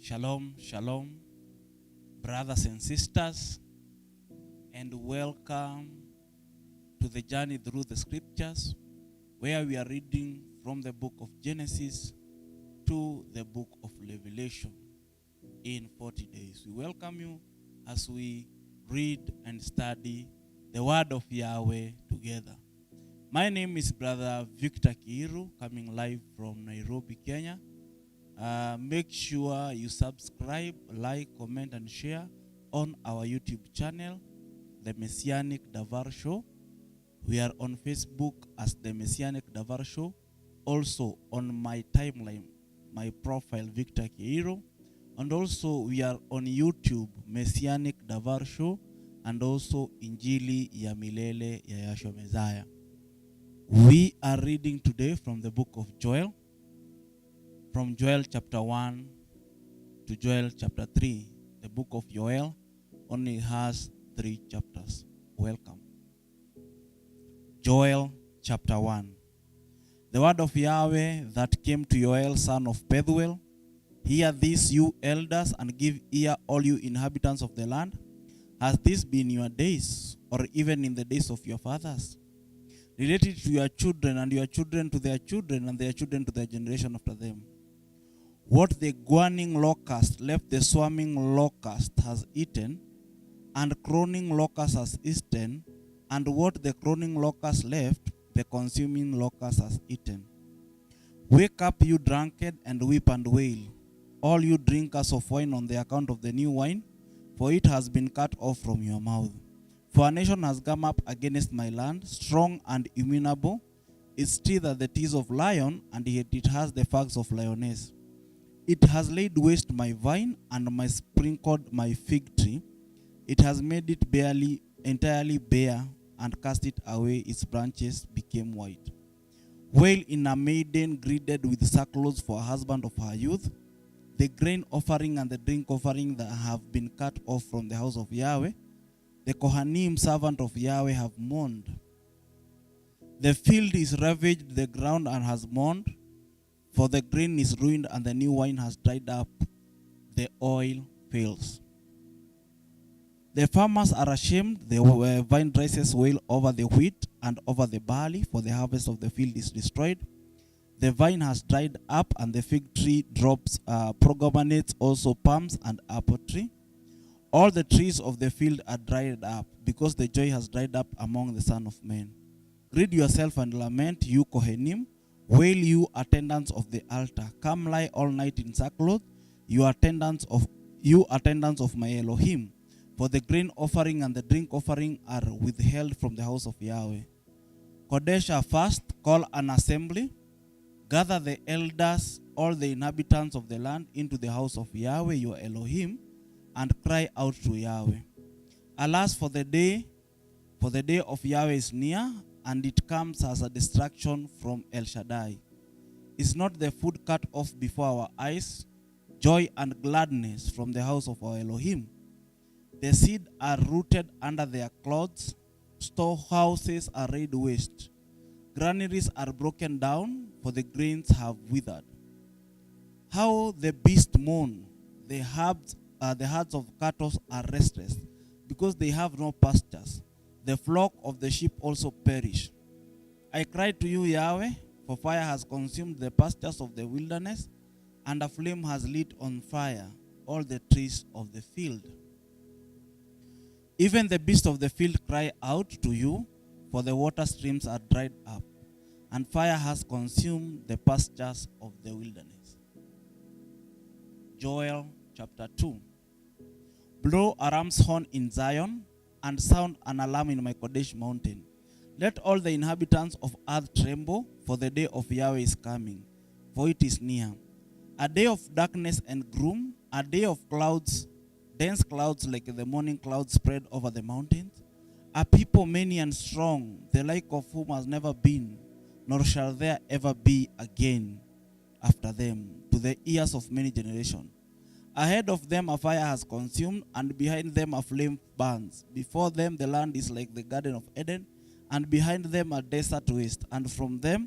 Shalom, shalom, brothers and sisters, and welcome to the journey through the scriptures, where we are reading from the book of Genesis to the book of Revelation in 40 days. We welcome you as we read and study the word of Yahweh together. My name is Brother Victor Kiiru, coming live from Nairobi, Kenya. Make sure you subscribe, like, comment, and share on our YouTube channel, The Messianic Davar Show. We are on Facebook as The Messianic Davar Show. Also on my timeline, my profile, Victor Kiiru. And also we are on YouTube, Messianic Davar Show, and also Injili ya Milele ya Yahshua Messiah. We are reading today from the book of Joel, from Joel chapter 1 to Joel chapter 3. The book of Joel only has 3 chapters. Welcome. Joel chapter 1. The word of Yahweh that came to Joel, son of Pethuel. Hear this, you elders, and give ear, all you inhabitants of the land. Has this been your days, or even in the days of your fathers? Relate it to your children, and your children to their children, and their children to their generation after them. What the guaning locust left the swarming locust has eaten, and croning locust has eaten, and what the croning locust left, the consuming locust has eaten. Wake up, you drunkard, and weep and wail, all you drinkers of wine, on the account of the new wine, for it has been cut off from your mouth. For a nation has come up against my land, strong and immutable. Its teeth are the teeth of lion, and yet it has the fangs of lioness. It has laid waste my vine, and my sprinkled my fig tree. It has made it entirely bare, and cast it away, its branches became white. Wail in a maiden greeted with sackcloth for a husband of her youth. The grain offering and the drink offering that have been cut off from the house of Yahweh. The Kohanim, servant of Yahweh, have mourned. The field is ravaged, the ground, and has mourned. For the grain is ruined, and the new wine has dried up. The oil fails. The farmers are ashamed. The vine dresses wail over the wheat and over the barley, for the harvest of the field is destroyed. The vine has dried up, and the fig tree drops pomegranates, also palms and apple tree. All the trees of the field are dried up, because the joy has dried up among the sons of men. Gird yourself and lament, you Kohanim. Wail, you attendants of the altar. Come lie all night in sackcloth, you attendants of my Elohim. For the grain offering and the drink offering are withheld from the house of Yahweh. Kodesh fast, call an assembly. Gather the elders, all the inhabitants of the land, into the house of Yahweh, your Elohim, and cry out to Yahweh. Alas, for the day of Yahweh is near, and it comes as a destruction from El Shaddai. Is not the food cut off before our eyes, joy and gladness from the house of our Elohim? The seed are rooted under their clods, storehouses are laid waste, granaries are broken down, for the grains have withered. How the beasts mourn, the herds of cattle are restless, because they have no pastures. The flock of the sheep also perish. I cry to you, Yahweh, for fire has consumed the pastures of the wilderness, and a flame has lit on fire all the trees of the field. Even the beasts of the field cry out to you, for the water streams are dried up, and fire has consumed the pastures of the wilderness. Joel chapter 2. Blow a ram's horn in Zion, and sound an alarm in my Kodesh mountain. Let all the inhabitants of earth tremble, for the day of Yahweh is coming, for it is near. A day of darkness and gloom, a day of clouds, dense clouds like the morning clouds spread over the mountains. A people many and strong, the like of whom has never been, nor shall there ever be again after them, to the ears of many generations. Ahead of them a fire has consumed, and behind them a flame burns. Before them the land is like the Garden of Eden, and behind them a desert waste, and from them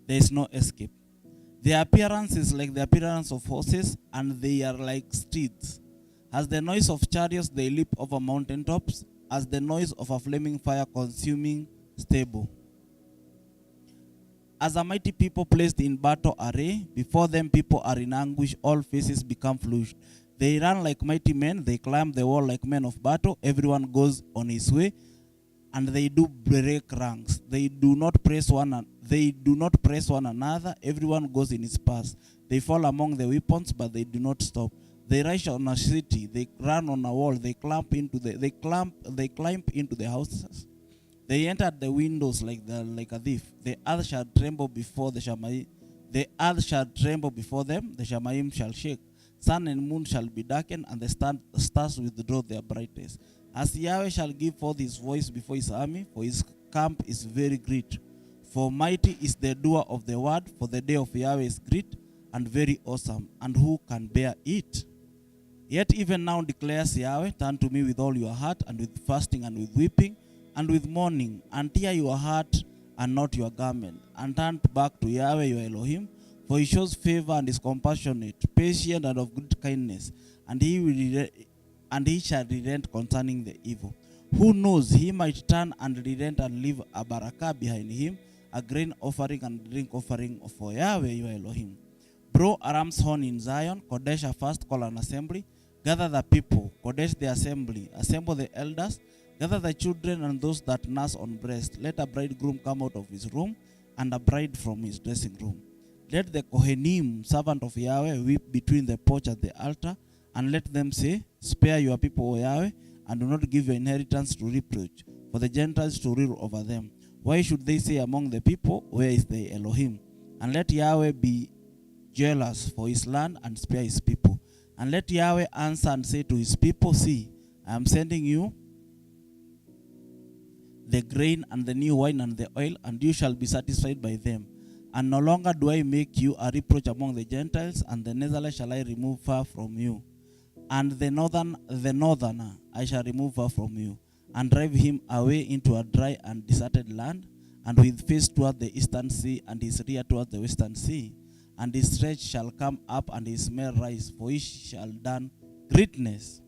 there is no escape. Their appearance is like the appearance of horses, and they are like steeds. As the noise of chariots, they leap over mountaintops, as the noise of a flaming fire consuming stable. As a mighty people placed in battle array, before them people are in anguish, all faces become flushed. They run like mighty men, they climb the wall like men of battle, everyone goes on his way, and they do break ranks. They do not press one another, everyone goes in his path. They fall among the weapons, but they do not stop. They rush on a city, they run on a wall, they climb into the houses. They entered the windows like a thief. The earth shall tremble before the Shamayim. The earth shall tremble before them. The Shamayim shall shake. Sun and moon shall be darkened, and the stars withdraw their brightness. As Yahweh shall give forth his voice before his army, for his camp is very great. For mighty is the doer of the word, for the day of Yahweh is great and very awesome, and who can bear it? Yet even now declares Yahweh, turn to me with all your heart, and with fasting and with weeping, and with mourning, and tear your heart and not your garment, and turn back to Yahweh your Elohim, for he shows favor and is compassionate, patient and of good kindness, and he shall relent concerning the evil. Who knows, he might turn and relent and leave a barakah behind him, a grain offering and drink offering for Yahweh your Elohim. Blow a ram's horn in Zion, Kodesh a fast, call an assembly, gather the people, Kodesh the assembly, assemble the elders, gather the children and those that nurse on breast. Let a bridegroom come out of his room, and a bride from his dressing room. Let the Kohenim, servant of Yahweh, weep between the porch and the altar, and let them say, spare your people, O Yahweh, and do not give your inheritance to reproach, for the Gentiles to rule over them. Why should they say among the people, where is the Elohim? And let Yahweh be jealous for his land and spare his people. And let Yahweh answer and say to his people, see, I am sending you the grain and the new wine and the oil, and you shall be satisfied by them. And no longer do I make you a reproach among the Gentiles, and the Netherlands shall I remove far from you. And the northerner I shall remove far from you, and drive him away into a dry and deserted land, and with face toward the eastern sea, and his rear toward the western sea. And his stretch shall come up, and his smell rise, for he shall done greatness.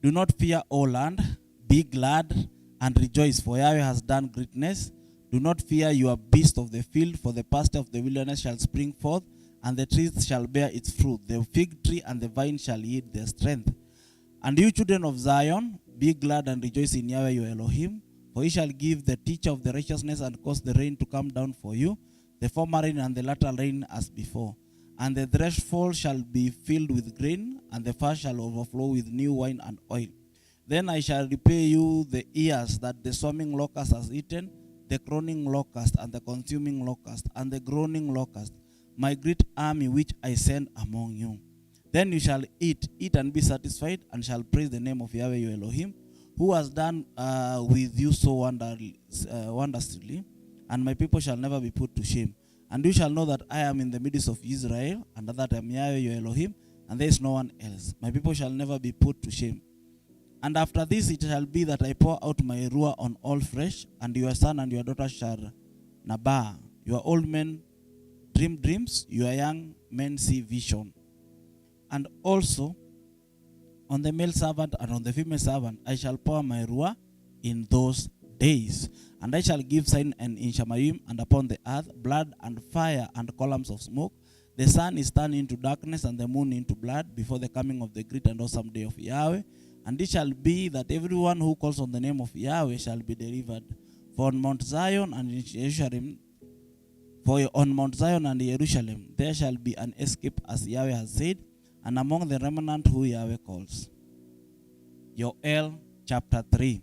Do not fear, O land, be glad and rejoice, for Yahweh has done greatness. Do not fear your beast of the field, for the pasture of the wilderness shall spring forth, and the trees shall bear its fruit. The fig tree and the vine shall yield their strength. And you children of Zion, be glad and rejoice in Yahweh your Elohim, for he shall give the teacher of the righteousness and cause the rain to come down for you, the former rain and the latter rain as before. And the threshfold shall be filled with grain, and the fire shall overflow with new wine and oil. Then I shall repay you the years that the swarming locust has eaten, the crowing locust and the consuming locust and the groaning locust, my great army which I send among you. Then you shall eat and be satisfied, and shall praise the name of Yahweh your Elohim, who has done with you so wondrously, and my people shall never be put to shame. And you shall know that I am in the midst of Israel, and that I am Yahweh your Elohim, and there is no one else. My people shall never be put to shame. And after this it shall be that I pour out my ruah on all flesh, and your son and your daughter shall nabah. Your old men dream dreams, your young men see vision. And also on the male servant and on the female servant I shall pour my ruah in those days. And I shall give sign and in Shamayim and upon the earth, blood and fire and columns of smoke. The sun is turned into darkness and the moon into blood before the coming of the great and awesome day of Yahweh. And it shall be that everyone who calls on the name of Yahweh shall be delivered. For on Mount Zion and Jerusalem, there shall be an escape, as Yahweh has said, and among the remnant who Yahweh calls. Joel chapter 3.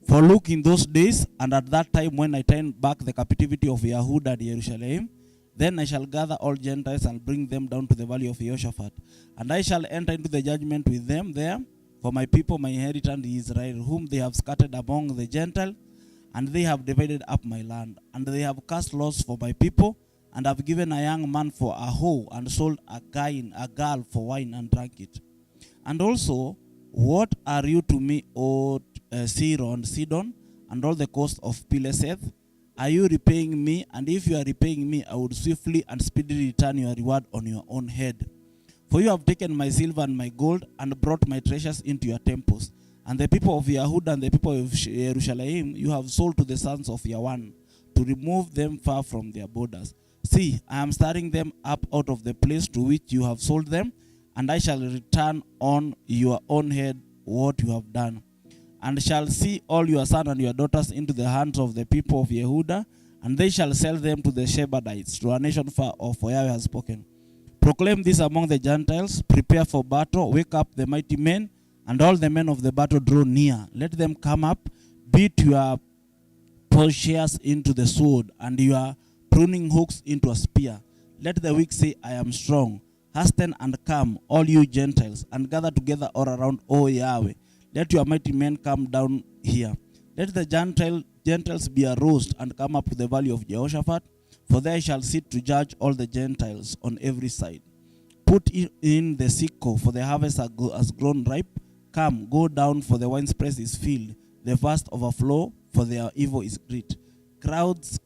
For look, in those days and at that time, when I turn back the captivity of Yehuda and Jerusalem, then I shall gather all Gentiles and bring them down to the Valley of Jehoshaphat. And I shall enter into the judgment with them there, for my people, my inheritance is Israel, whom they have scattered among the Gentiles, and they have divided up my land. And they have cast lots for my people, and have given a young man for a hoe, and sold a girl for wine, and drank it. And also, what are you to me, O Sidon, and all the coast of Peleseth? Are you repaying me? And if you are repaying me, I would swiftly and speedily return your reward on your own head. For you have taken my silver and my gold, and brought my treasures into your temples. And the people of Yehuda and the people of Jerusalem you have sold to the sons of Yawan, to remove them far from their borders. See, I am stirring them up out of the place to which you have sold them, and I shall return on your own head what you have done. And shall see all your sons and your daughters into the hands of the people of Yehuda, and they shall sell them to the Shebadites, to a nation far off, for Yahweh has spoken. Proclaim this among the Gentiles, prepare for battle, wake up the mighty men, and all the men of the battle draw near. Let them come up, beat your plowshares into the sword, and your pruning hooks into a spear. Let the weak say, I am strong. Hasten and come, all you Gentiles, and gather together all around, O Yahweh. Let your mighty men come down here. Let the Gentiles be aroused and come up to the valley of Jehoshaphat, for there I shall sit to judge all the Gentiles on every side. Put in the sickle, for the harvest has grown ripe. Come, go down, for the winepress is filled. The vast overflow, for their evil is great. Crowds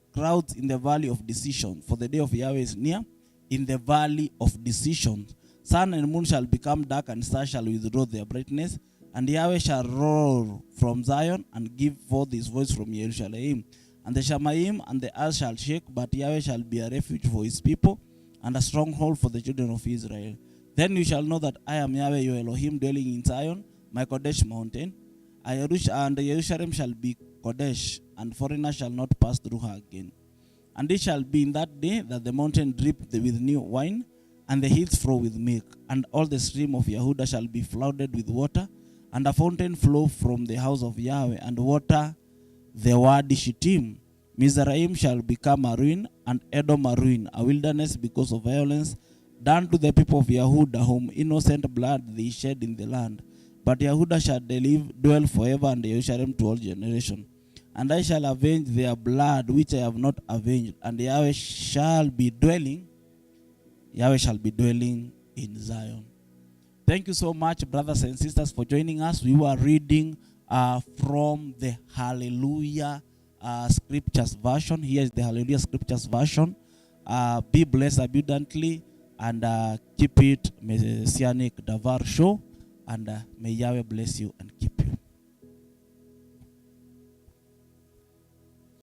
in the valley of decision, for the day of Yahweh is near. In the valley of decision, sun and moon shall become dark, and stars shall withdraw their brightness. And Yahweh shall roar from Zion, and give forth his voice from Jerusalem. And the Shamayim and the earth shall shake, but Yahweh shall be a refuge for his people, and a stronghold for the children of Israel. Then you shall know that I am Yahweh your Elohim, dwelling in Zion, my Kodesh mountain. And Jerusalem shall be Kodesh, and foreigners shall not pass through her again. And it shall be in that day that the mountain drip with new wine, and the hills flow with milk, and all the stream of Yehuda shall be flooded with water, and a fountain flow from the house of Yahweh, and water the Wadi Shittim. Mizraim shall become a ruin, and Edom a ruin, a wilderness because of violence done to the people of Yehuda, whom innocent blood they shed in the land. But Yehuda shall dwell forever, and Jerusalem to all generations. And I shall avenge their blood which I have not avenged, and Yahweh shall be dwelling in Zion. Thank you so much, brothers and sisters, for joining us. We were reading from the Hallelujah Scriptures version. Here is the Hallelujah Scriptures version. Be blessed abundantly, and keep it Messianic Davar show, and may Yahweh bless you and keep